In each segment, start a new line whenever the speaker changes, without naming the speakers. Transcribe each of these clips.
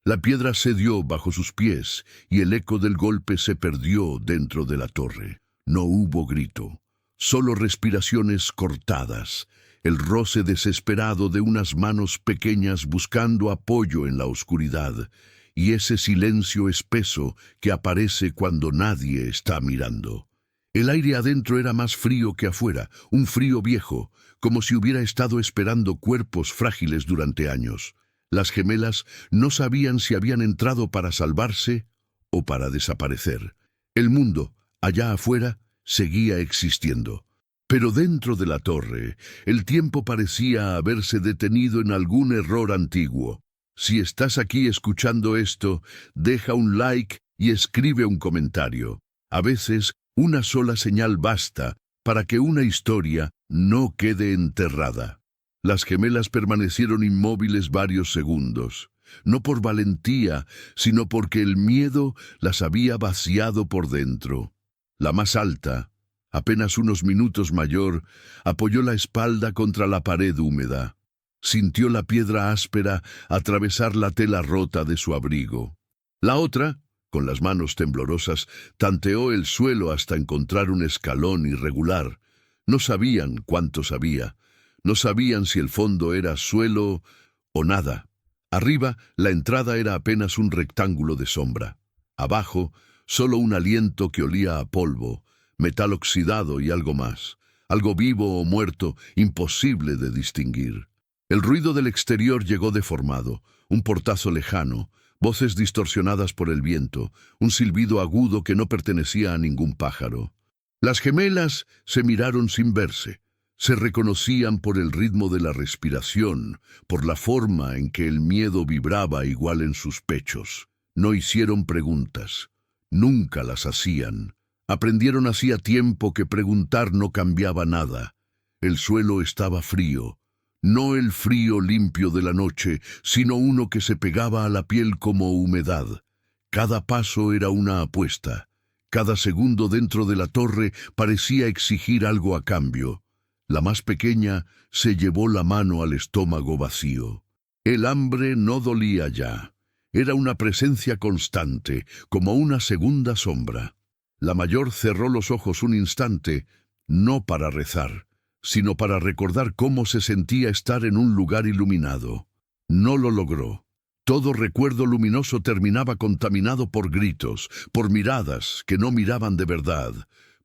La piedra cedió bajo sus pies y el eco del golpe se perdió dentro de la torre. No hubo grito, solo respiraciones cortadas, el roce desesperado de unas manos pequeñas buscando apoyo en la oscuridad, y ese silencio espeso que aparece cuando nadie está mirando. El aire adentro era más frío que afuera, un frío viejo, como si hubiera estado esperando cuerpos frágiles durante años. Las gemelas no sabían si habían entrado para salvarse o para desaparecer. El mundo, allá afuera, seguía existiendo. Pero dentro de la torre, el tiempo parecía haberse detenido en algún error antiguo. Si estás aquí escuchando esto, deja un like y escribe un comentario. A veces, una sola señal basta para que una historia no quede enterrada. Las gemelas permanecieron inmóviles varios segundos, no por valentía, sino porque el miedo las había vaciado por dentro. La más alta, apenas unos minutos mayor, apoyó la espalda contra la pared húmeda. Sintió la piedra áspera atravesar la tela rota de su abrigo. La otra, con las manos temblorosas, tanteó el suelo hasta encontrar un escalón irregular. No sabían cuántos había. No sabían si el fondo era suelo o nada. Arriba, la entrada era apenas un rectángulo de sombra. Abajo, solo un aliento que olía a polvo, metal oxidado y algo más. Algo vivo o muerto, imposible de distinguir. El ruido del exterior llegó deformado, un portazo lejano, voces distorsionadas por el viento, un silbido agudo que no pertenecía a ningún pájaro. Las gemelas se miraron sin verse. Se reconocían por el ritmo de la respiración, por la forma en que el miedo vibraba igual en sus pechos. No hicieron preguntas. Nunca las hacían. Aprendieron hacía tiempo que preguntar no cambiaba nada. El suelo estaba frío. No el frío limpio de la noche, sino uno que se pegaba a la piel como humedad. Cada paso era una apuesta. Cada segundo dentro de la torre parecía exigir algo a cambio. La más pequeña se llevó la mano al estómago vacío. El hambre no dolía ya. Era una presencia constante, como una segunda sombra. La mayor cerró los ojos un instante, no para rezar, sino para recordar cómo se sentía estar en un lugar iluminado. No lo logró. Todo recuerdo luminoso terminaba contaminado por gritos, por miradas que no miraban de verdad,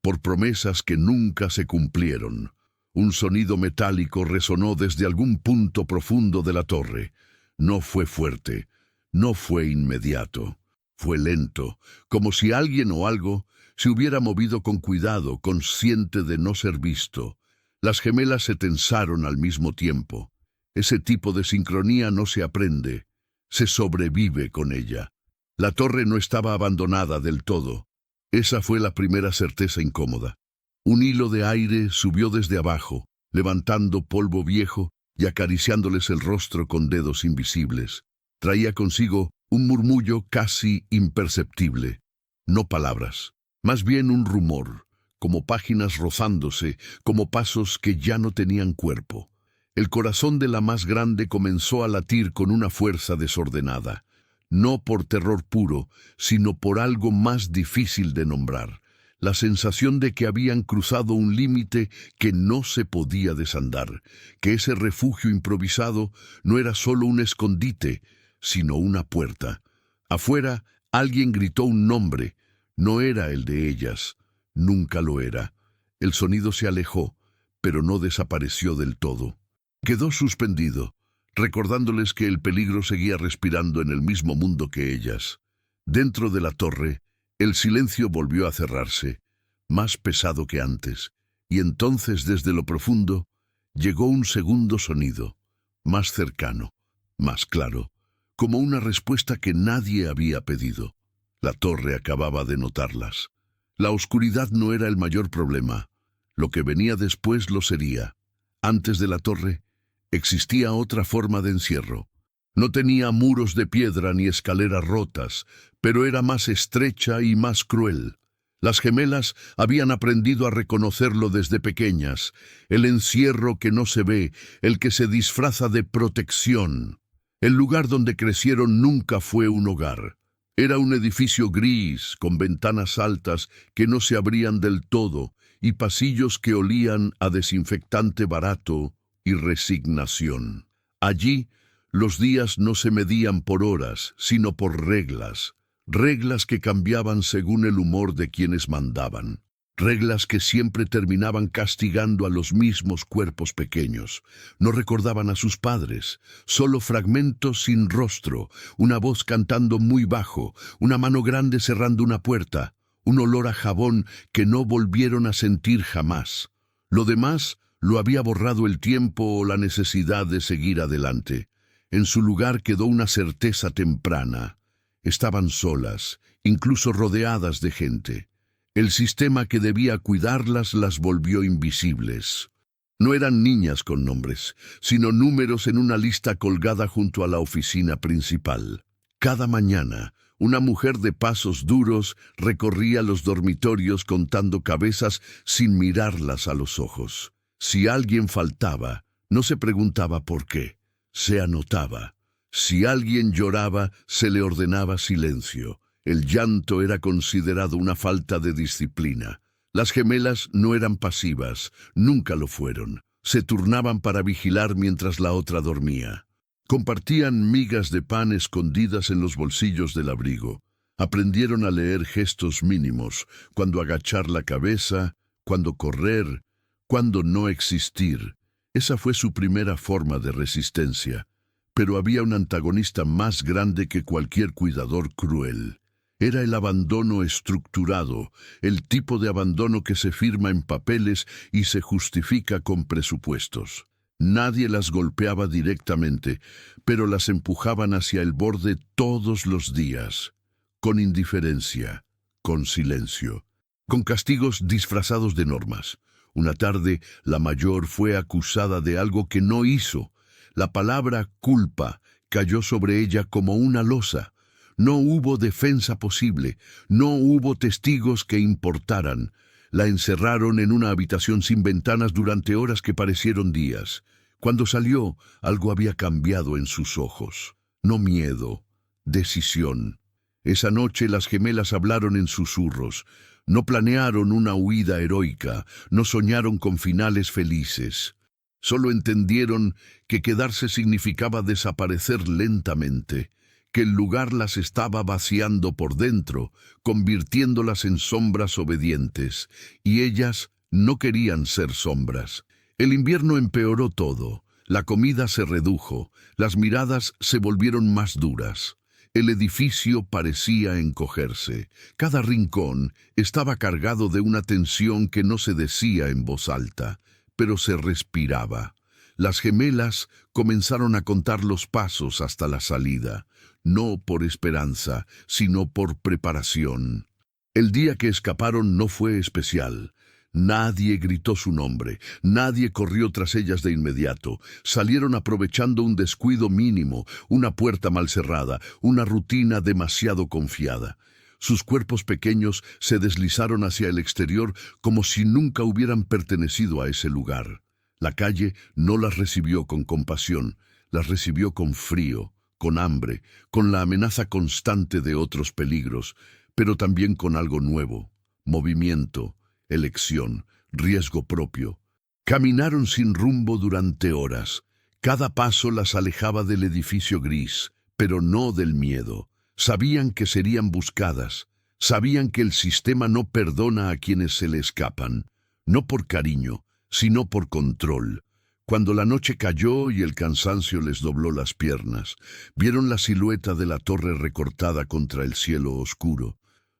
por promesas que nunca se cumplieron. Un sonido metálico resonó desde algún punto profundo de la torre. No fue fuerte, no fue inmediato. Fue lento, como si alguien o algo se hubiera movido con cuidado, consciente de no ser visto. Las gemelas se tensaron al mismo tiempo. Ese tipo de sincronía no se aprende, se sobrevive con ella. La torre no estaba abandonada del todo. Esa fue la primera certeza incómoda. Un hilo de aire subió desde abajo, levantando polvo viejo y acariciándoles el rostro con dedos invisibles. Traía consigo un murmullo casi imperceptible. No palabras, más bien un rumor, como páginas rozándose, como pasos que ya no tenían cuerpo. El corazón de la más grande comenzó a latir con una fuerza desordenada, no por terror puro, sino por algo más difícil de nombrar. La sensación de que habían cruzado un límite que no se podía desandar, que ese refugio improvisado no era solo un escondite, sino una puerta. Afuera, alguien gritó un nombre. No era el de ellas, nunca lo era. El sonido se alejó, pero no desapareció del todo. Quedó suspendido, recordándoles que el peligro seguía respirando en el mismo mundo que ellas. Dentro de la torre, el silencio volvió a cerrarse, más pesado que antes, y entonces desde lo profundo llegó un segundo sonido, más cercano, más claro, como una respuesta que nadie había pedido. La torre acababa de notarlas. La oscuridad no era el mayor problema. Lo que venía después lo sería. Antes de la torre, existía otra forma de encierro. No tenía muros de piedra ni escaleras rotas, pero era más estrecha y más cruel. Las gemelas habían aprendido a reconocerlo desde pequeñas, el encierro que no se ve, el que se disfraza de protección. El lugar donde crecieron nunca fue un hogar. Era un edificio gris, con ventanas altas que no se abrían del todo y pasillos que olían a desinfectante barato y resignación. Allí, los días no se medían por horas, sino por reglas, reglas que cambiaban según el humor de quienes mandaban. Reglas que siempre terminaban castigando a los mismos cuerpos pequeños. No recordaban a sus padres, solo fragmentos sin rostro, una voz cantando muy bajo, una mano grande cerrando una puerta, un olor a jabón que no volvieron a sentir jamás. Lo demás lo había borrado el tiempo o la necesidad de seguir adelante. En su lugar quedó una certeza temprana. Estaban solas, incluso rodeadas de gente. El sistema que debía cuidarlas las volvió invisibles. No eran niñas con nombres, sino números en una lista colgada junto a la oficina principal. Cada mañana, una mujer de pasos duros recorría los dormitorios contando cabezas sin mirarlas a los ojos. Si alguien faltaba, no se preguntaba por qué, se anotaba. Si alguien lloraba, se le ordenaba silencio. El llanto era considerado una falta de disciplina. Las gemelas no eran pasivas, nunca lo fueron. Se turnaban para vigilar mientras la otra dormía. Compartían migas de pan escondidas en los bolsillos del abrigo. Aprendieron a leer gestos mínimos, cuando agachar la cabeza, cuando correr, cuando no existir. Esa fue su primera forma de resistencia. Pero había un antagonista más grande que cualquier cuidador cruel. Era el abandono estructurado, el tipo de abandono que se firma en papeles y se justifica con presupuestos. Nadie las golpeaba directamente, pero las empujaban hacia el borde todos los días, con indiferencia, con silencio, con castigos disfrazados de normas. Una tarde, la mayor fue acusada de algo que no hizo. La palabra culpa cayó sobre ella como una losa. No hubo defensa posible, no hubo testigos que importaran. La encerraron en una habitación sin ventanas durante horas que parecieron días. Cuando salió, algo había cambiado en sus ojos. No miedo, decisión. Esa noche las gemelas hablaron en susurros. No planearon una huida heroica, no soñaron con finales felices. Solo entendieron que quedarse significaba desaparecer lentamente, que el lugar las estaba vaciando por dentro, convirtiéndolas en sombras obedientes, y ellas no querían ser sombras. El invierno empeoró todo, la comida se redujo, las miradas se volvieron más duras. El edificio parecía encogerse. Cada rincón estaba cargado de una tensión que no se decía en voz alta, pero se respiraba. Las gemelas comenzaron a contar los pasos hasta la salida, no por esperanza, sino por preparación. El día que escaparon no fue especial. Nadie gritó su nombre, nadie corrió tras ellas de inmediato. Salieron aprovechando un descuido mínimo, una puerta mal cerrada, una rutina demasiado confiada. Sus cuerpos pequeños se deslizaron hacia el exterior como si nunca hubieran pertenecido a ese lugar. La calle no las recibió con compasión, las recibió con frío, con hambre, con la amenaza constante de otros peligros, pero también con algo nuevo: movimiento, elección, riesgo propio. Caminaron sin rumbo durante horas. Cada paso las alejaba del edificio gris, pero no del miedo. Sabían que serían buscadas. Sabían que el sistema no perdona a quienes se le escapan, no por cariño, sino por control. Cuando la noche cayó y el cansancio les dobló las piernas, vieron la silueta de la torre recortada contra el cielo oscuro.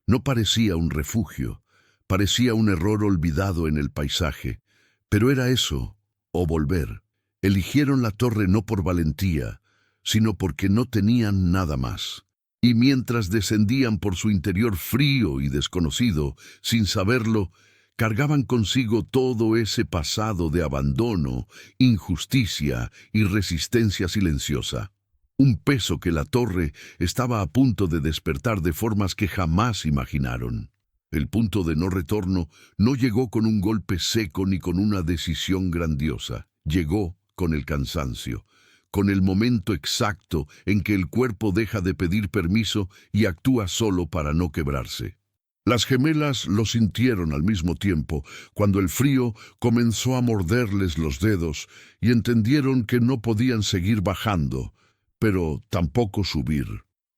No parecía un refugio. Parecía un error olvidado en el paisaje, pero era eso, o volver. Eligieron la torre no por valentía, sino porque no tenían nada más. Y mientras descendían por su interior frío y desconocido, sin saberlo, cargaban consigo todo ese pasado de abandono, injusticia y resistencia silenciosa. Un peso que la torre estaba a punto de despertar de formas que jamás imaginaron. El punto de no retorno no llegó con un golpe seco ni con una decisión grandiosa. Llegó con el cansancio, con el momento exacto en que el cuerpo deja de pedir permiso y actúa solo para no quebrarse. Las gemelas lo sintieron al mismo tiempo, cuando el frío comenzó a morderles los dedos y entendieron que no podían seguir bajando, pero tampoco subir.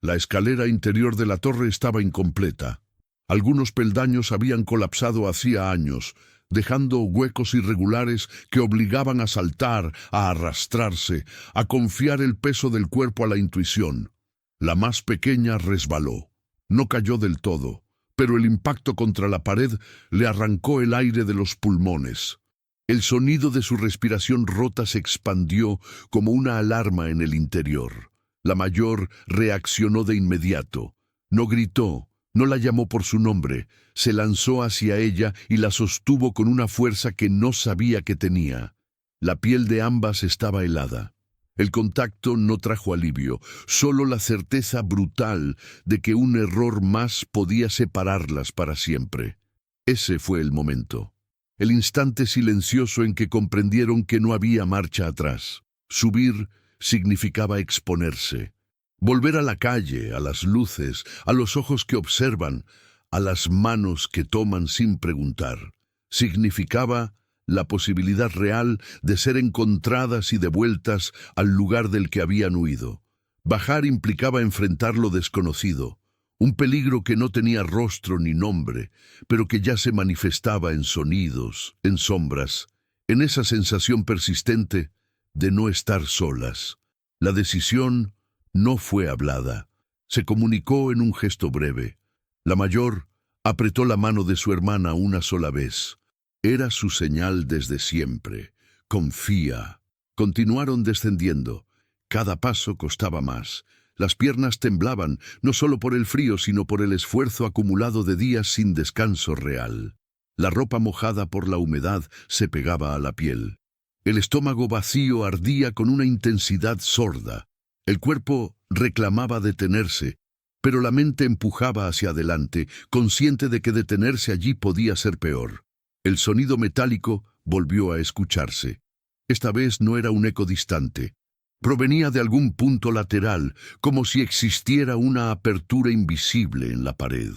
La escalera interior de la torre estaba incompleta. Algunos peldaños habían colapsado hacía años, dejando huecos irregulares que obligaban a saltar, a arrastrarse, a confiar el peso del cuerpo a la intuición. La más pequeña resbaló. No cayó del todo, pero el impacto contra la pared le arrancó el aire de los pulmones. El sonido de su respiración rota se expandió como una alarma en el interior. La mayor reaccionó de inmediato. No gritó, no la llamó por su nombre, se lanzó hacia ella y la sostuvo con una fuerza que no sabía que tenía. La piel de ambas estaba helada. El contacto no trajo alivio, solo la certeza brutal de que un error más podía separarlas para siempre. Ese fue el momento. El instante silencioso en que comprendieron que no había marcha atrás. Subir significaba exponerse. Volver a la calle, a las luces, a los ojos que observan, a las manos que toman sin preguntar. Significaba la posibilidad real de ser encontradas y devueltas al lugar del que habían huido. Bajar implicaba enfrentar lo desconocido, un peligro que no tenía rostro ni nombre, pero que ya se manifestaba en sonidos, en sombras, en esa sensación persistente de no estar solas. La decisión no fue hablada, se comunicó en un gesto breve. La mayor apretó la mano de su hermana una sola vez. Era su señal desde siempre. Confía. Continuaron descendiendo. Cada paso costaba más. Las piernas temblaban, no solo por el frío, sino por el esfuerzo acumulado de días sin descanso real. La ropa mojada por la humedad se pegaba a la piel. El estómago vacío ardía con una intensidad sorda. El cuerpo reclamaba detenerse, pero la mente empujaba hacia adelante, consciente de que detenerse allí podía ser peor. El sonido metálico volvió a escucharse. Esta vez no era un eco distante. Provenía de algún punto lateral, como si existiera una apertura invisible en la pared.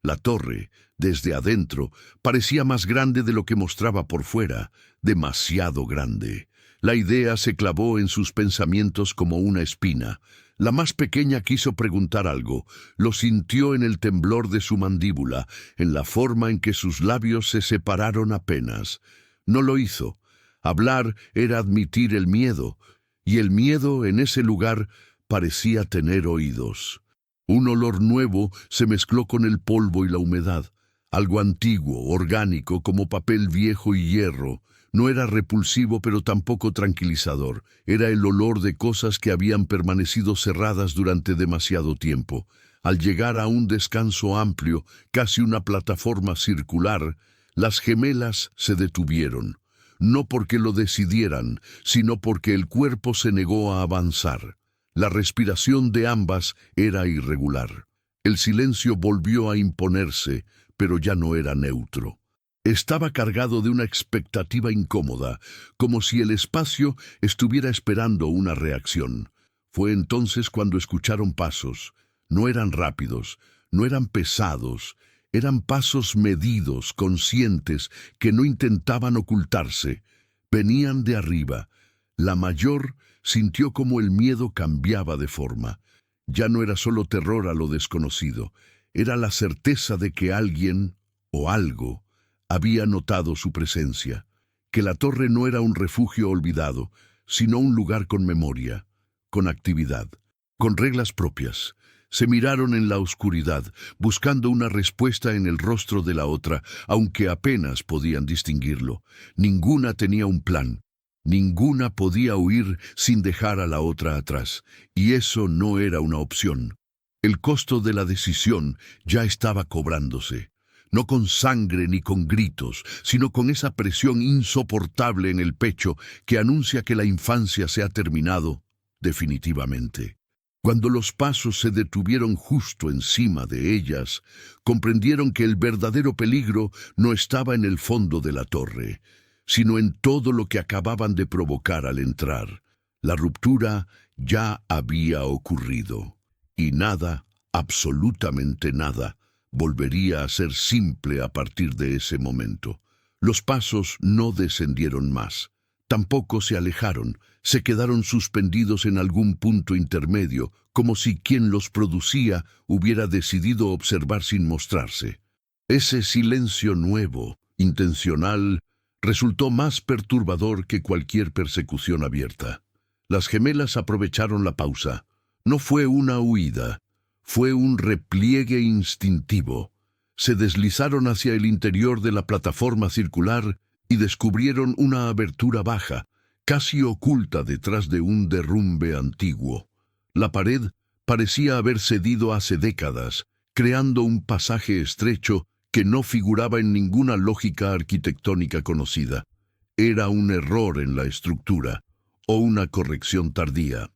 La torre, desde adentro, parecía más grande de lo que mostraba por fuera, demasiado grande. La idea se clavó en sus pensamientos como una espina. La más pequeña quiso preguntar algo, lo sintió en el temblor de su mandíbula, en la forma en que sus labios se separaron apenas. No lo hizo. Hablar era admitir el miedo, y el miedo en ese lugar parecía tener oídos. Un olor nuevo se mezcló con el polvo y la humedad, algo antiguo, orgánico, como papel viejo y hierro. No era repulsivo, pero tampoco tranquilizador. Era el olor de cosas que habían permanecido cerradas durante demasiado tiempo. Al llegar a un descanso amplio, casi una plataforma circular, las gemelas se detuvieron. No porque lo decidieran, sino porque el cuerpo se negó a avanzar. La respiración de ambas era irregular. El silencio volvió a imponerse, pero ya no era neutro. Estaba cargado de una expectativa incómoda, como si el espacio estuviera esperando una reacción. Fue entonces cuando escucharon pasos. No eran rápidos, no eran pesados, eran pasos medidos, conscientes, que no intentaban ocultarse. Venían de arriba. La mayor sintió como el miedo cambiaba de forma. Ya no era solo terror a lo desconocido, era la certeza de que alguien o algo había notado su presencia, que la torre no era un refugio olvidado, sino un lugar con memoria, con actividad, con reglas propias. Se miraron en la oscuridad, buscando una respuesta en el rostro de la otra, aunque apenas podían distinguirlo. Ninguna tenía un plan. Ninguna podía huir sin dejar a la otra atrás, y eso no era una opción. El costo de la decisión ya estaba cobrándose. No con sangre ni con gritos, sino con esa presión insoportable en el pecho que anuncia que la infancia se ha terminado definitivamente. Cuando los pasos se detuvieron justo encima de ellas, comprendieron que el verdadero peligro no estaba en el fondo de la torre, sino en todo lo que acababan de provocar al entrar. La ruptura ya había ocurrido, y nada, absolutamente nada, volvería a ser simple a partir de ese momento. Los pasos no descendieron más, tampoco se alejaron, se quedaron suspendidos en algún punto intermedio, como si quien los producía hubiera decidido observar sin mostrarse. Ese silencio nuevo, intencional, resultó más perturbador que cualquier persecución abierta. Las gemelas aprovecharon la pausa. No fue una huida, fue un repliegue instintivo. Se deslizaron hacia el interior de la plataforma circular y descubrieron una abertura baja, casi oculta detrás de un derrumbe antiguo. La pared parecía haber cedido hace décadas, creando un pasaje estrecho que no figuraba en ninguna lógica arquitectónica conocida. Era un error en la estructura, o una corrección tardía.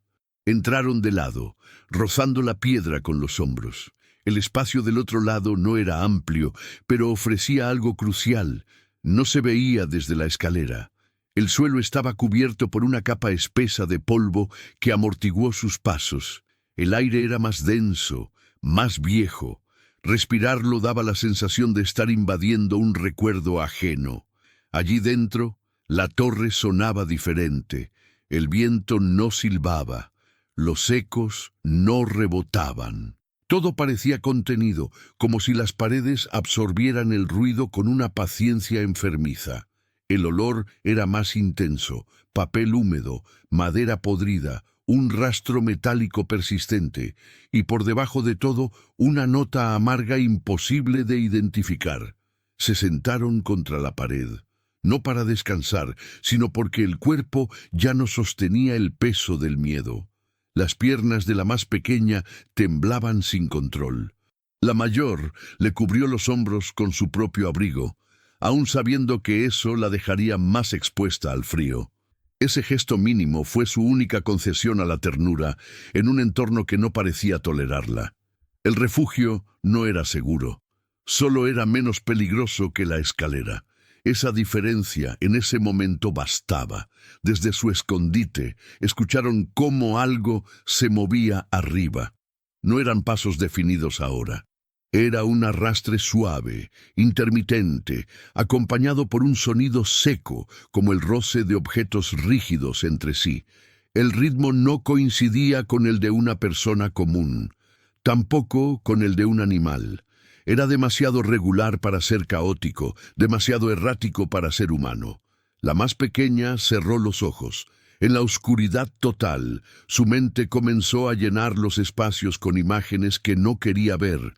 Entraron de lado, rozando la piedra con los hombros. El espacio del otro lado no era amplio, pero ofrecía algo crucial. No se veía desde la escalera. El suelo estaba cubierto por una capa espesa de polvo que amortiguó sus pasos. El aire era más denso, más viejo. Respirarlo daba la sensación de estar invadiendo un recuerdo ajeno. Allí dentro, la torre sonaba diferente. El viento no silbaba. Los ecos no rebotaban. Todo parecía contenido, como si las paredes absorbieran el ruido con una paciencia enfermiza. El olor era más intenso, papel húmedo, madera podrida, un rastro metálico persistente, y por debajo de todo, una nota amarga imposible de identificar. Se sentaron contra la pared, no para descansar, sino porque el cuerpo ya no sostenía el peso del miedo. Las piernas de la más pequeña temblaban sin control. La mayor le cubrió los hombros con su propio abrigo, aun sabiendo que eso la dejaría más expuesta al frío. Ese gesto mínimo fue su única concesión a la ternura, en un entorno que no parecía tolerarla. El refugio no era seguro, solo era menos peligroso que la escalera. Esa diferencia en ese momento bastaba. Desde su escondite escucharon cómo algo se movía arriba. No eran pasos definidos ahora. Era un arrastre suave, intermitente, acompañado por un sonido seco, como el roce de objetos rígidos entre sí. El ritmo no coincidía con el de una persona común, tampoco con el de un animal. Era demasiado regular para ser caótico, demasiado errático para ser humano. La más pequeña cerró los ojos. En la oscuridad total, su mente comenzó a llenar los espacios con imágenes que no quería ver.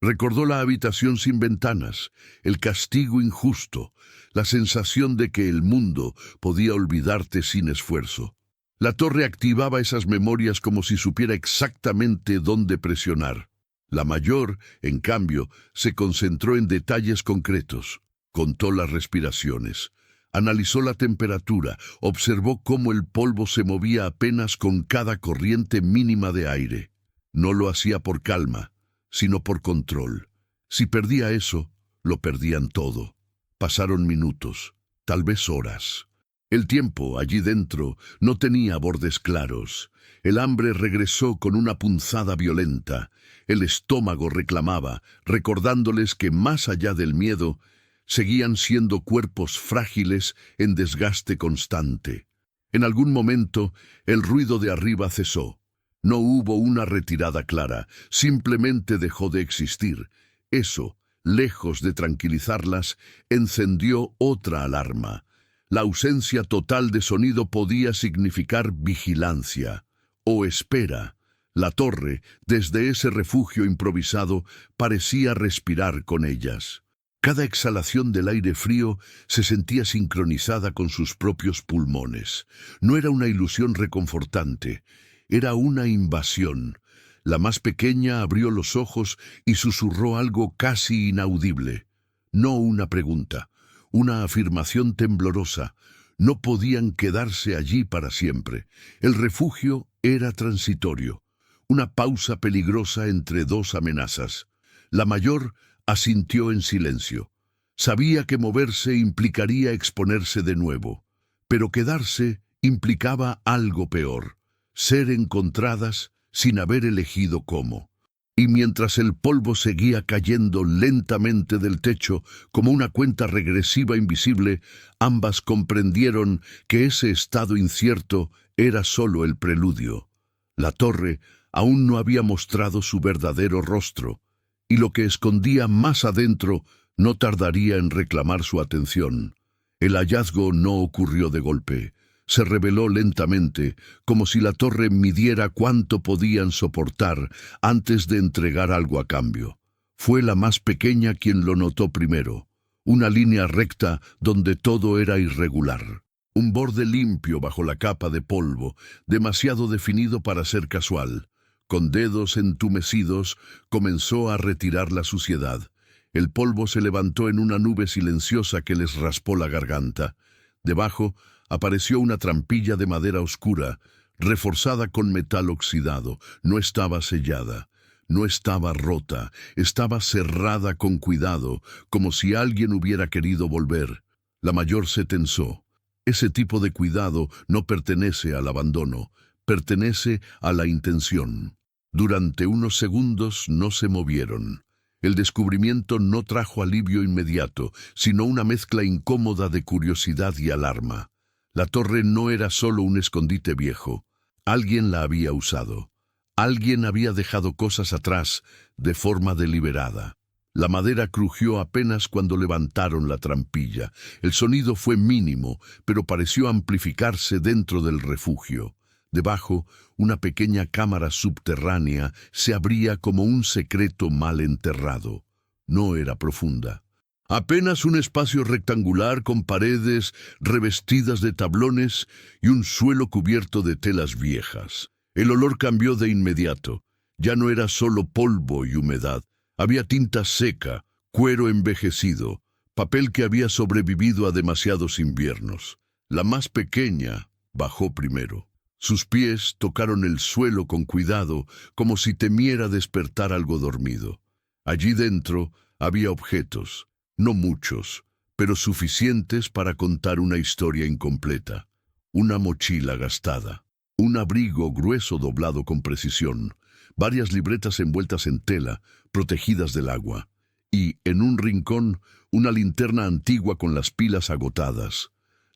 Recordó la habitación sin ventanas, el castigo injusto, la sensación de que el mundo podía olvidarte sin esfuerzo. La torre activaba esas memorias como si supiera exactamente dónde presionar. La mayor, en cambio, se concentró en detalles concretos. Contó las respiraciones, analizó la temperatura, observó cómo el polvo se movía apenas con cada corriente mínima de aire. No lo hacía por calma, sino por control. Si perdía eso, lo perdían todo. Pasaron minutos, tal vez horas. El tiempo, allí dentro, no tenía bordes claros. El hambre regresó con una punzada violenta. El estómago reclamaba, recordándoles que más allá del miedo, seguían siendo cuerpos frágiles en desgaste constante. En algún momento, el ruido de arriba cesó. No hubo una retirada clara, simplemente dejó de existir. Eso, lejos de tranquilizarlas, encendió otra alarma. La ausencia total de sonido podía significar vigilancia o espera. La torre, desde ese refugio improvisado, parecía respirar con ellas. Cada exhalación del aire frío se sentía sincronizada con sus propios pulmones. No era una ilusión reconfortante. Era una invasión. La más pequeña abrió los ojos y susurró algo casi inaudible. No una pregunta, una afirmación temblorosa. No podían quedarse allí para siempre. El refugio era transitorio, una pausa peligrosa entre dos amenazas. La mayor asintió en silencio. Sabía que moverse implicaría exponerse de nuevo, pero quedarse implicaba algo peor: ser encontradas sin haber elegido cómo. Y mientras el polvo seguía cayendo lentamente del techo como una cuenta regresiva invisible, ambas comprendieron que ese estado incierto era solo el preludio. La torre aún no había mostrado su verdadero rostro, y lo que escondía más adentro no tardaría en reclamar su atención. El hallazgo no ocurrió de golpe. Se reveló lentamente, como si la torre midiera cuánto podían soportar antes de entregar algo a cambio. Fue la más pequeña quien lo notó primero: una línea recta donde todo era irregular. Un borde limpio bajo la capa de polvo, demasiado definido para ser casual. Con dedos entumecidos, comenzó a retirar la suciedad. El polvo se levantó en una nube silenciosa que les raspó la garganta. Debajo apareció una trampilla de madera oscura, reforzada con metal oxidado. No estaba sellada, no estaba rota, estaba cerrada con cuidado, como si alguien hubiera querido volver. La mayor se tensó. Ese tipo de cuidado no pertenece al abandono, pertenece a la intención. Durante unos segundos no se movieron. El descubrimiento no trajo alivio inmediato, sino una mezcla incómoda de curiosidad y alarma. La torre no era solo un escondite viejo. Alguien la había usado. Alguien había dejado cosas atrás de forma deliberada. La madera crujió apenas cuando levantaron la trampilla. El sonido fue mínimo, pero pareció amplificarse dentro del refugio. Debajo, una pequeña cámara subterránea se abría como un secreto mal enterrado. No era profunda. Apenas un espacio rectangular con paredes revestidas de tablones y un suelo cubierto de telas viejas. El olor cambió de inmediato. Ya no era solo polvo y humedad. Había tinta seca, cuero envejecido, papel que había sobrevivido a demasiados inviernos. La más pequeña bajó primero. Sus pies tocaron el suelo con cuidado, como si temiera despertar algo dormido. Allí dentro había objetos, no muchos, pero suficientes para contar una historia incompleta. Una mochila gastada, un abrigo grueso doblado con precisión, varias libretas envueltas en tela, protegidas del agua, y, en un rincón, una linterna antigua con las pilas agotadas.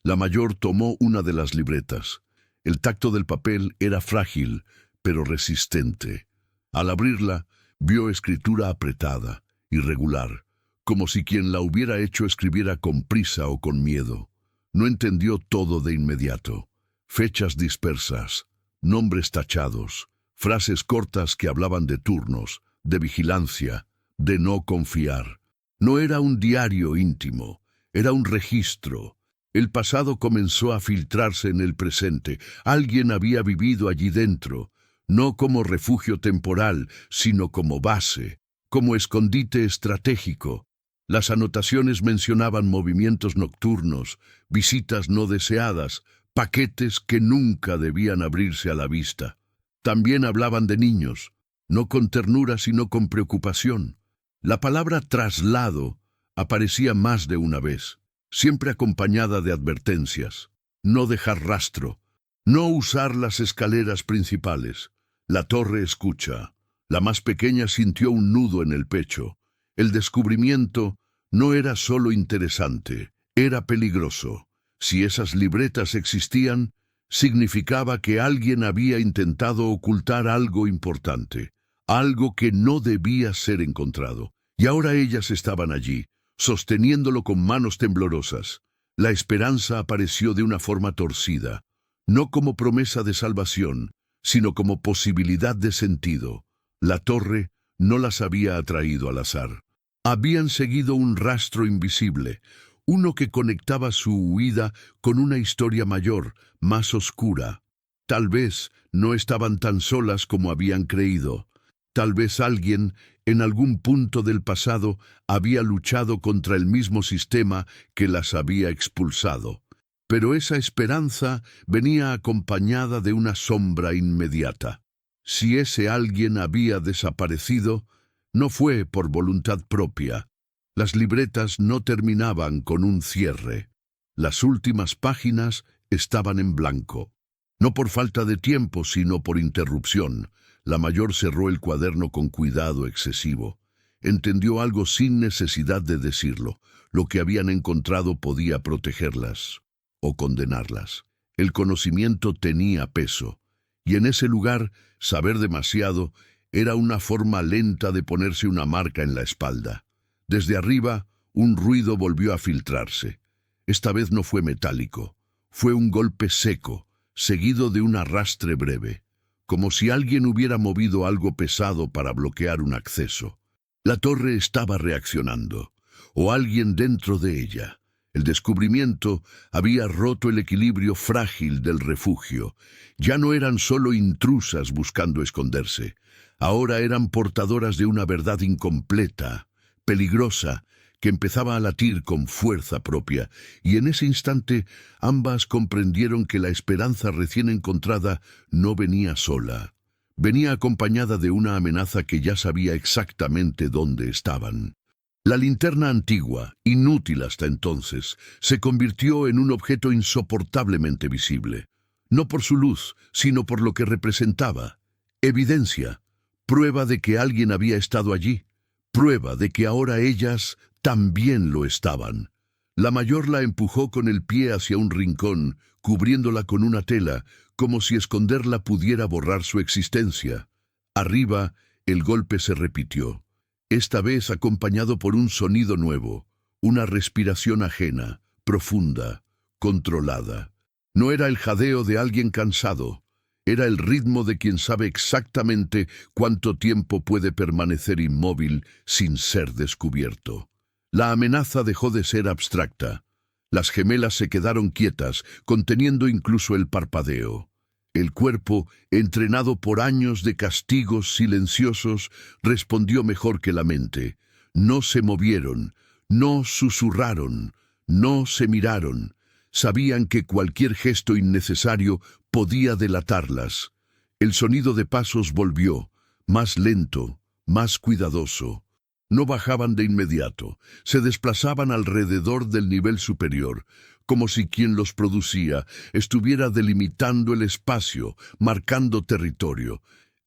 La mayor tomó una de las libretas. El tacto del papel era frágil, pero resistente. Al abrirla, vio escritura apretada, irregular, como si quien la hubiera hecho escribiera con prisa o con miedo. No entendió todo de inmediato. Fechas dispersas, nombres tachados, frases cortas que hablaban de turnos, de vigilancia, de no confiar. No era un diario íntimo, era un registro. El pasado comenzó a filtrarse en el presente. Alguien había vivido allí dentro, no como refugio temporal, sino como base, como escondite estratégico. Las anotaciones mencionaban movimientos nocturnos, visitas no deseadas, paquetes que nunca debían abrirse a la vista. También hablaban de niños, no con ternura sino con preocupación. La palabra traslado aparecía más de una vez, siempre acompañada de advertencias: no dejar rastro, no usar las escaleras principales. La torre escucha. La más pequeña sintió un nudo en el pecho. El descubrimiento no era solo interesante, era peligroso. Si esas libretas existían, significaba que alguien había intentado ocultar algo importante, algo que no debía ser encontrado. Y ahora ellas estaban allí, sosteniéndolo con manos temblorosas. La esperanza apareció de una forma torcida, no como promesa de salvación, sino como posibilidad de sentido. La torre no las había atraído al azar. Habían seguido un rastro invisible, uno que conectaba su huida con una historia mayor, más oscura. Tal vez no estaban tan solas como habían creído. Tal vez alguien, en algún punto del pasado, había luchado contra el mismo sistema que las había expulsado. Pero esa esperanza venía acompañada de una sombra inmediata. Si ese alguien había desaparecido, no fue por voluntad propia. Las libretas no terminaban con un cierre. Las últimas páginas estaban en blanco. No por falta de tiempo, sino por interrupción. La mayor cerró el cuaderno con cuidado excesivo. Entendió algo sin necesidad de decirlo. Lo que habían encontrado podía protegerlas o condenarlas. El conocimiento tenía peso, y en ese lugar, saber demasiado era una forma lenta de ponerse una marca en la espalda. Desde arriba, un ruido volvió a filtrarse. Esta vez no fue metálico. Fue un golpe seco, seguido de un arrastre breve, como si alguien hubiera movido algo pesado para bloquear un acceso. La torre estaba reaccionando, o alguien dentro de ella. El descubrimiento había roto el equilibrio frágil del refugio. Ya no eran solo intrusas buscando esconderse. Ahora eran portadoras de una verdad incompleta, peligrosa, que empezaba a latir con fuerza propia, y en ese instante ambas comprendieron que la esperanza recién encontrada no venía sola. Venía acompañada de una amenaza que ya sabía exactamente dónde estaban. La linterna antigua, inútil hasta entonces, se convirtió en un objeto insoportablemente visible. No por su luz, sino por lo que representaba. Evidencia, prueba de que alguien había estado allí, prueba de que ahora ellas también lo estaban. La mayor la empujó con el pie hacia un rincón, cubriéndola con una tela, como si esconderla pudiera borrar su existencia. Arriba, el golpe se repitió, esta vez acompañado por un sonido nuevo, una respiración ajena, profunda, controlada. No era el jadeo de alguien cansado, era el ritmo de quien sabe exactamente cuánto tiempo puede permanecer inmóvil sin ser descubierto. La amenaza dejó de ser abstracta. Las gemelas se quedaron quietas, conteniendo incluso el parpadeo. El cuerpo, entrenado por años de castigos silenciosos, respondió mejor que la mente. No se movieron, no susurraron, no se miraron. Sabían que cualquier gesto innecesario podía delatarlas. El sonido de pasos volvió, más lento, más cuidadoso. No bajaban de inmediato, se desplazaban alrededor del nivel superior, como si quien los producía estuviera delimitando el espacio, marcando territorio.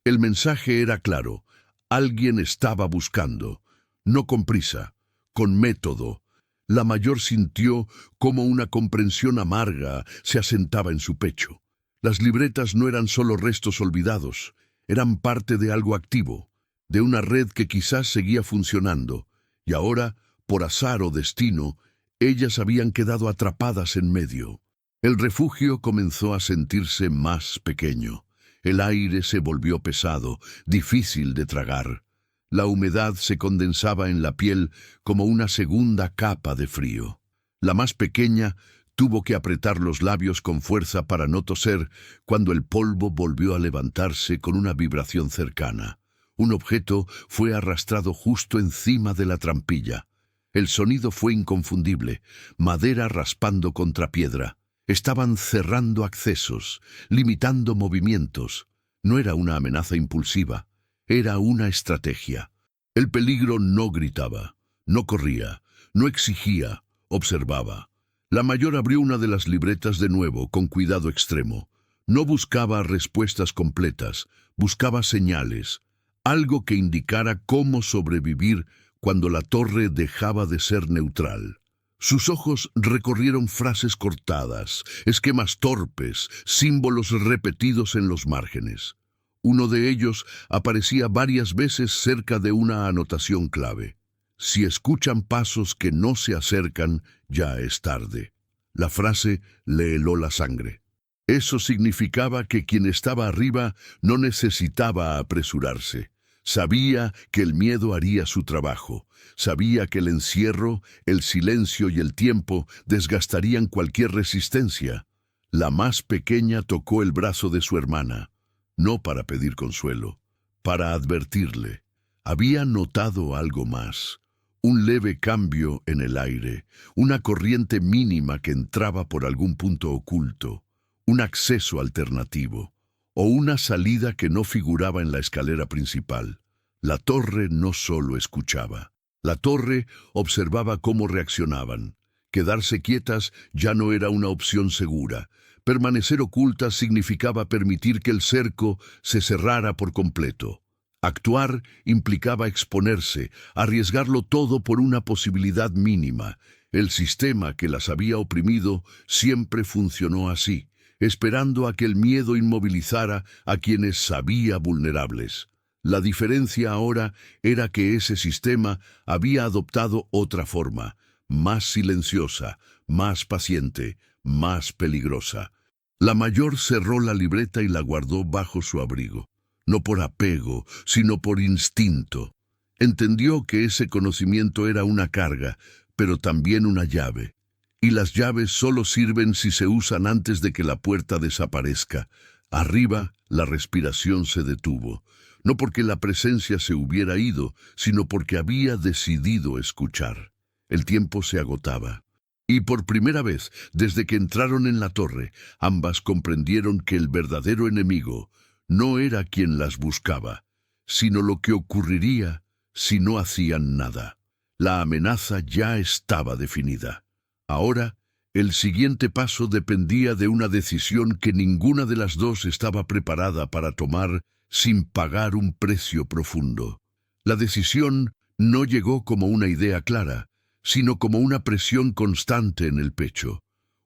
El mensaje era claro, alguien estaba buscando, no con prisa, con método. La mayor sintió como una comprensión amarga se asentaba en su pecho. Las libretas no eran solo restos olvidados, eran parte de algo activo, de una red que quizás seguía funcionando, y ahora, por azar o destino, ellas habían quedado atrapadas en medio. El refugio comenzó a sentirse más pequeño. El aire se volvió pesado, difícil de tragar. La humedad se condensaba en la piel como una segunda capa de frío. La más pequeña tuvo que apretar los labios con fuerza para no toser cuando el polvo volvió a levantarse con una vibración cercana. Un objeto fue arrastrado justo encima de la trampilla. El sonido fue inconfundible, madera raspando contra piedra. Estaban cerrando accesos, limitando movimientos. No era una amenaza impulsiva, era una estrategia. El peligro no gritaba, no corría, no exigía, observaba. La mayor abrió una de las libretas de nuevo, con cuidado extremo. No buscaba respuestas completas, buscaba señales. Algo que indicara cómo sobrevivir cuando la torre dejaba de ser neutral. Sus ojos recorrieron frases cortadas, esquemas torpes, símbolos repetidos en los márgenes. Uno de ellos aparecía varias veces cerca de una anotación clave. Si escuchan pasos que no se acercan, ya es tarde. La frase le heló la sangre. Eso significaba que quien estaba arriba no necesitaba apresurarse. Sabía que el miedo haría su trabajo. Sabía que el encierro, el silencio y el tiempo desgastarían cualquier resistencia. La más pequeña tocó el brazo de su hermana, no para pedir consuelo, para advertirle. Había notado algo más. Un leve cambio en el aire, una corriente mínima que entraba por algún punto oculto, un acceso alternativo, o una salida que no figuraba en la escalera principal. La torre no solo escuchaba. La torre observaba cómo reaccionaban. Quedarse quietas ya no era una opción segura. Permanecer oculta significaba permitir que el cerco se cerrara por completo. Actuar implicaba exponerse, arriesgarlo todo por una posibilidad mínima. El sistema que las había oprimido siempre funcionó así, esperando a que el miedo inmovilizara a quienes sabía vulnerables. La diferencia ahora era que ese sistema había adoptado otra forma, más silenciosa, más paciente, más peligrosa. La mayor cerró la libreta y la guardó bajo su abrigo. No por apego, sino por instinto. Entendió que ese conocimiento era una carga, pero también una llave. Y las llaves solo sirven si se usan antes de que la puerta desaparezca. Arriba, la respiración se detuvo. No porque la presencia se hubiera ido, sino porque había decidido escuchar. El tiempo se agotaba. Y por primera vez, desde que entraron en la torre, ambas comprendieron que el verdadero enemigo no era quien las buscaba, sino lo que ocurriría si no hacían nada. La amenaza ya estaba definida. Ahora, el siguiente paso dependía de una decisión que ninguna de las dos estaba preparada para tomar sin pagar un precio profundo. La decisión no llegó como una idea clara, sino como una presión constante en el pecho,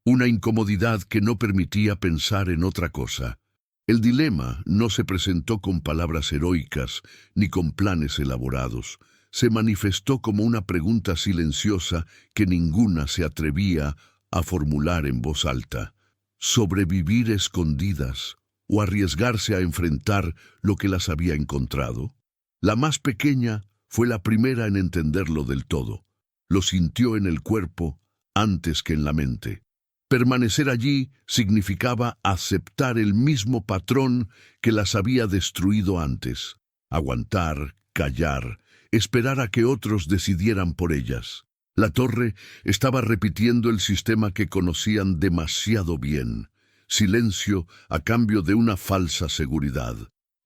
una incomodidad que no permitía pensar en otra cosa. El dilema no se presentó con palabras heroicas ni con planes elaborados. Se manifestó como una pregunta silenciosa que ninguna se atrevía a formular en voz alta. ¿Sobrevivir escondidas o arriesgarse a enfrentar lo que las había encontrado? La más pequeña fue la primera en entenderlo del todo. Lo sintió en el cuerpo antes que en la mente. Permanecer allí significaba aceptar el mismo patrón que las había destruido antes. Aguantar, callar, esperar a que otros decidieran por ellas. La torre estaba repitiendo el sistema que conocían demasiado bien. Silencio a cambio de una falsa seguridad.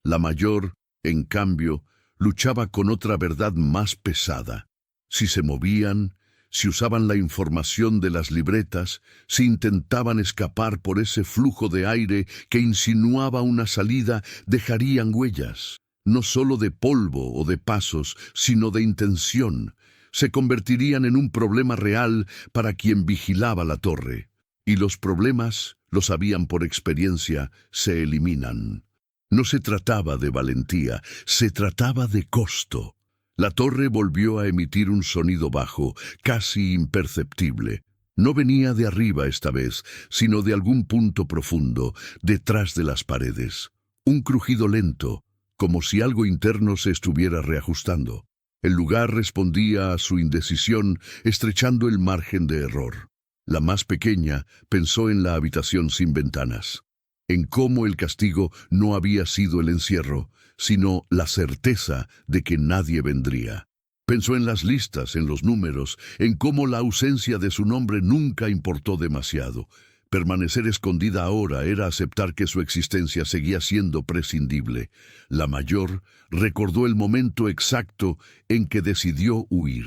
La mayor, en cambio, luchaba con otra verdad más pesada. Si se movían, si usaban la información de las libretas, si intentaban escapar por ese flujo de aire que insinuaba una salida, dejarían huellas, no solo de polvo o de pasos, sino de intención. Se convertirían en un problema real para quien vigilaba la torre. Y los problemas, lo sabían por experiencia, se eliminan. No se trataba de valentía, se trataba de costo. La torre volvió a emitir un sonido bajo, casi imperceptible. No venía de arriba esta vez, sino de algún punto profundo, detrás de las paredes. Un crujido lento, como si algo interno se estuviera reajustando. El lugar respondía a su indecisión, estrechando el margen de error. La más pequeña pensó en la habitación sin ventanas, en cómo el castigo no había sido el encierro, sino la certeza de que nadie vendría. Pensó en las listas, en los números, en cómo la ausencia de su nombre nunca importó demasiado. Permanecer escondida ahora era aceptar que su existencia seguía siendo prescindible. La mayor recordó el momento exacto en que decidió huir.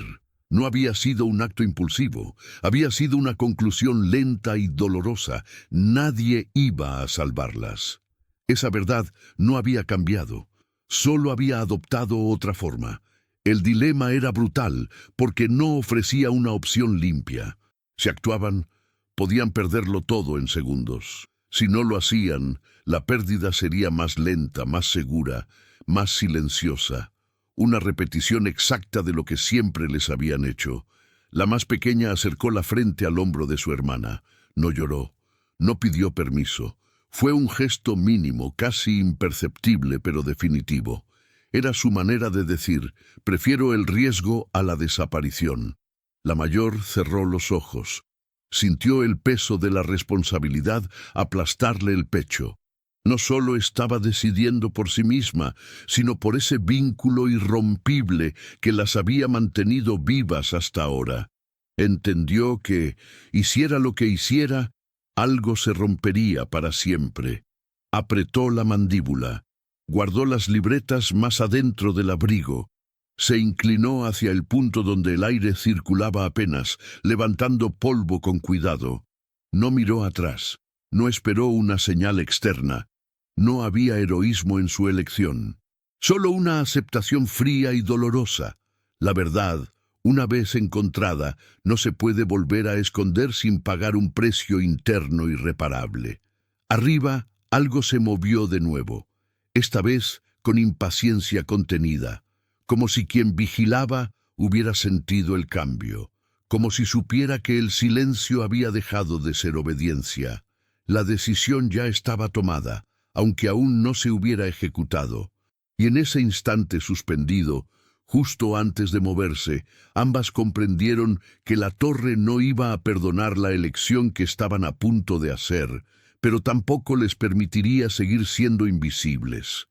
No había sido un acto impulsivo, había sido una conclusión lenta y dolorosa. Nadie iba a salvarlas. Esa verdad no había cambiado. Solo había adoptado otra forma. El dilema era brutal porque no ofrecía una opción limpia. Si actuaban, podían perderlo todo en segundos. Si no lo hacían, la pérdida sería más lenta, más segura, más silenciosa. Una repetición exacta de lo que siempre les habían hecho. La más pequeña acercó la frente al hombro de su hermana. No lloró, no pidió permiso. Fue un gesto mínimo, casi imperceptible, pero definitivo. Era su manera de decir, prefiero el riesgo a la desaparición. La mayor cerró los ojos. Sintió el peso de la responsabilidad aplastarle el pecho. No solo estaba decidiendo por sí misma, sino por ese vínculo irrompible que las había mantenido vivas hasta ahora. Entendió que, hiciera lo que hiciera, algo se rompería para siempre. Apretó la mandíbula, guardó las libretas más adentro del abrigo, se inclinó hacia el punto donde el aire circulaba apenas, levantando polvo con cuidado. No miró atrás. No esperó una señal externa. No había heroísmo en su elección. Solo una aceptación fría y dolorosa. La verdad, una vez encontrada, no se puede volver a esconder sin pagar un precio interno irreparable. Arriba, algo se movió de nuevo, esta vez con impaciencia contenida, como si quien vigilaba hubiera sentido el cambio, como si supiera que el silencio había dejado de ser obediencia. La decisión ya estaba tomada, aunque aún no se hubiera ejecutado, y en ese instante suspendido, justo antes de moverse, ambas comprendieron que la torre no iba a perdonar la elección que estaban a punto de hacer, pero tampoco les permitiría seguir siendo invisibles.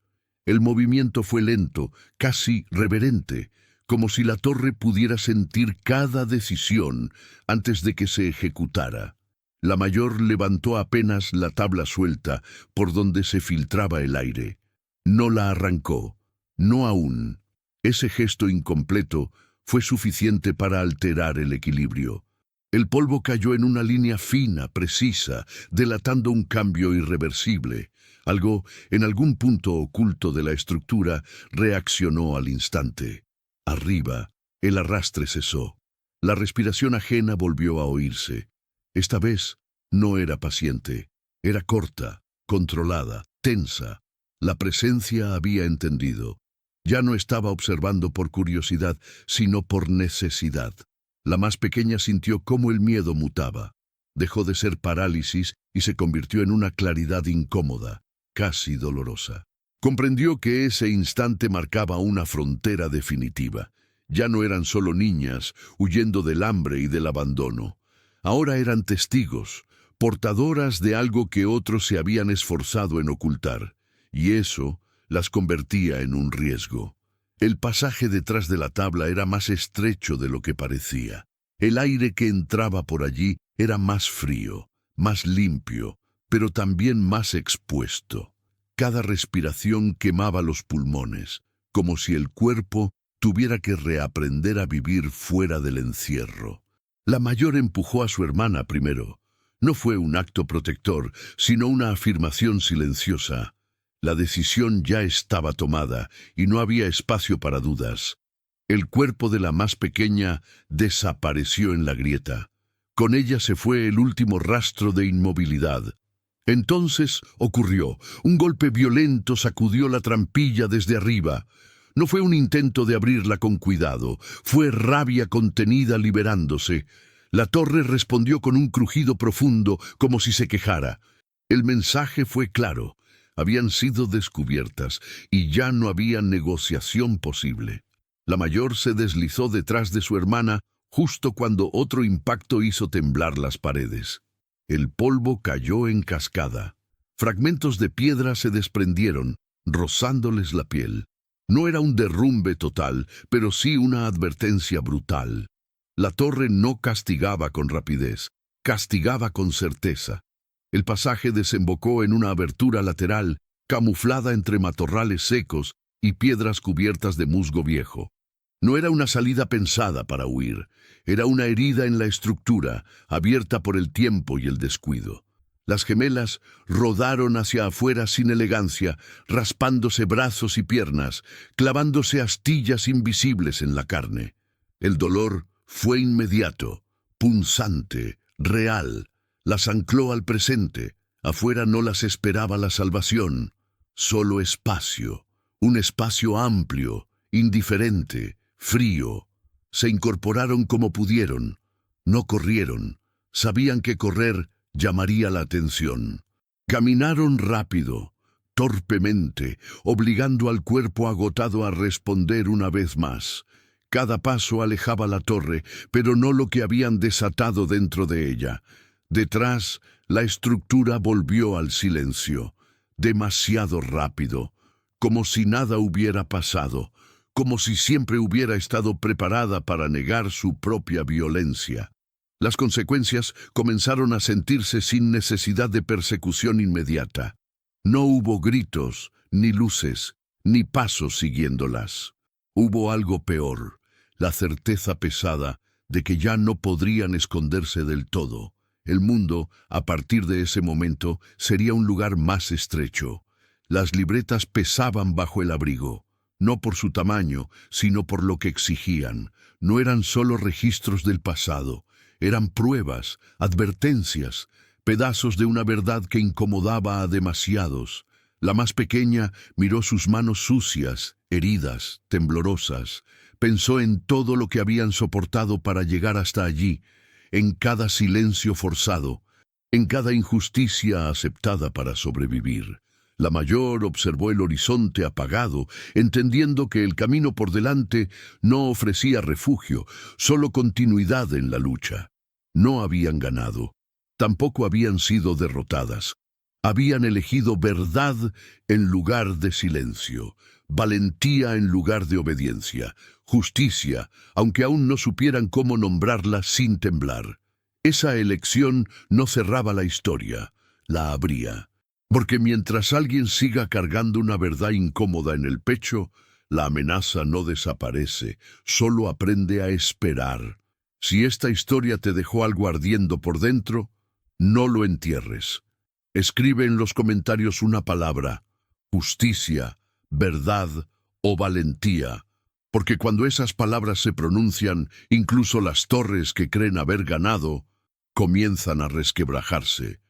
El movimiento fue lento, casi reverente, como si la torre pudiera sentir cada decisión antes de que se ejecutara. La mayor levantó apenas la tabla suelta por donde se filtraba el aire. No la arrancó, no aún. Ese gesto incompleto fue suficiente para alterar el equilibrio. El polvo cayó en una línea fina, precisa, delatando un cambio irreversible. Algo, en algún punto oculto de la estructura, reaccionó al instante. Arriba, el arrastre cesó. La respiración ajena volvió a oírse. Esta vez no era paciente, era corta, controlada, tensa. La presencia había entendido. Ya no estaba observando por curiosidad, sino por necesidad. La más pequeña sintió cómo el miedo mutaba. Dejó de ser parálisis y se convirtió en una claridad incómoda, casi dolorosa. Comprendió que ese instante marcaba una frontera definitiva. Ya no eran solo niñas, huyendo del hambre y del abandono. Ahora eran testigos, portadoras de algo que otros se habían esforzado en ocultar. Y eso las convertía en un riesgo. El pasaje detrás de la tabla era más estrecho de lo que parecía. El aire que entraba por allí era más frío, más limpio, pero también más expuesto. Cada respiración quemaba los pulmones, como si el cuerpo tuviera que reaprender a vivir fuera del encierro. La mayor empujó a su hermana primero. No fue un acto protector, sino una afirmación silenciosa. La decisión ya estaba tomada y no había espacio para dudas. El cuerpo de la más pequeña desapareció en la grieta. Con ella se fue el último rastro de inmovilidad. Entonces ocurrió. Un golpe violento sacudió la trampilla desde arriba. No fue un intento de abrirla con cuidado, fue rabia contenida liberándose. La torre respondió con un crujido profundo, como si se quejara. El mensaje fue claro. Habían sido descubiertas y ya no había negociación posible. La mayor se deslizó detrás de su hermana justo cuando otro impacto hizo temblar las paredes. El polvo cayó en cascada. Fragmentos de piedra se desprendieron, rozándoles la piel. No era un derrumbe total, pero sí una advertencia brutal. La torre no castigaba con rapidez, castigaba con certeza. El pasaje desembocó en una abertura lateral, camuflada entre matorrales secos y piedras cubiertas de musgo viejo. No era una salida pensada para huir, era una herida en la estructura, abierta por el tiempo y el descuido. Las gemelas rodaron hacia afuera sin elegancia, raspándose brazos y piernas, clavándose astillas invisibles en la carne. El dolor fue inmediato, punzante, real. Las ancló al presente. Afuera no las esperaba la salvación. Solo espacio. Un espacio amplio, indiferente, frío. Se incorporaron como pudieron. No corrieron. Sabían que correr llamaría la atención. Caminaron rápido, torpemente, obligando al cuerpo agotado a responder una vez más. Cada paso alejaba la torre, pero no lo que habían desatado dentro de ella. Detrás, la estructura volvió al silencio, demasiado rápido, como si nada hubiera pasado, como si siempre hubiera estado preparada para negar su propia violencia. Las consecuencias comenzaron a sentirse sin necesidad de persecución inmediata. No hubo gritos, ni luces, ni pasos siguiéndolas. Hubo algo peor, la certeza pesada de que ya no podrían esconderse del todo. El mundo, a partir de ese momento, sería un lugar más estrecho. Las libretas pesaban bajo el abrigo, no por su tamaño, sino por lo que exigían. No eran solo registros del pasado, eran pruebas, advertencias, pedazos de una verdad que incomodaba a demasiados. La más pequeña miró sus manos sucias, heridas, temblorosas. Pensó en todo lo que habían soportado para llegar hasta allí, en cada silencio forzado, en cada injusticia aceptada para sobrevivir. La mayor observó el horizonte apagado, entendiendo que el camino por delante no ofrecía refugio, solo continuidad en la lucha. No habían ganado, tampoco habían sido derrotadas. Habían elegido verdad en lugar de silencio, valentía en lugar de obediencia, justicia, aunque aún no supieran cómo nombrarla sin temblar. Esa elección no cerraba la historia, la abría. Porque mientras alguien siga cargando una verdad incómoda en el pecho, la amenaza no desaparece, solo aprende a esperar. Si esta historia te dejó algo ardiendo por dentro, no lo entierres. Escribe en los comentarios una palabra: justicia, verdad o valentía, porque cuando esas palabras se pronuncian, incluso las torres que creen haber ganado comienzan a resquebrajarse.